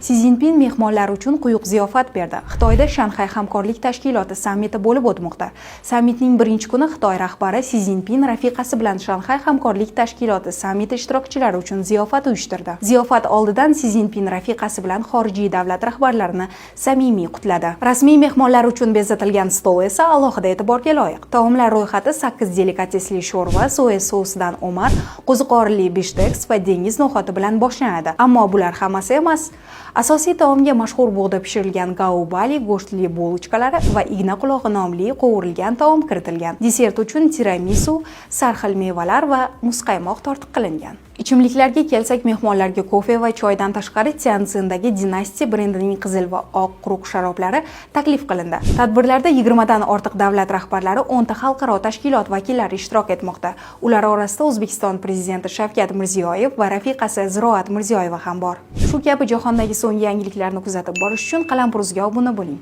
Si Zinpin mehmonlar uchun quyuq ziyofat berdi. Xitoyda Shanxay hamkorlik tashkiloti sammiti bo'lib o'tmoqda. Sammitning birinchi kuni Xitoy rahbari Si Zinpin rafiqasi bilan Shanxay hamkorlik tashkiloti sammiti ishtirokchilari uchun ziyofat uyushtirdi. Ziyofat oldidan Si Zinpin rafiqasi bilan xorijiy davlat rahbarlarini samimiy qutladi. Rasmiy mehmonlar uchun bezatilgan stol esa alohida e'tiborga loyiq. Taomlar ro'yxati 8 delikatesli sho'rva, soya sousidan omar, qo'ziqorinli bifshteks va dengiz no'xati bilan boshlanadi. Ammo bular hammasi emas. Asosiy taomga mashhur bug'da pishirilgan gaubali, go'shtli bulочкалari va igna qulog'i nomli qovurilgan taom kiritilgan. Desert uchun tiramisu, sarxil mevalar va muzqaymoq tortiq qilingan. Ichimliklarga kelsak, mehmonlarga kofe va choydan tashqari Tianjindagi Dynasty brendining qizil va oq quruq sharoblari taklif qilindi. Tadbirlarda 20 dan ortiq davlat rahbarlari, 10 ta xalqaro tashkilot vakillari ishtirok etmoqda. Ular orasida O'zbekiston prezidenti Shavkat Mirziyoyev va rafiqasi Ziroat Mirziyoyeva ham bor. Shu kabi jahondagi so'nggi yangiliklarni kuzatib borish uchun Qalampuruzga obuna bo'ling.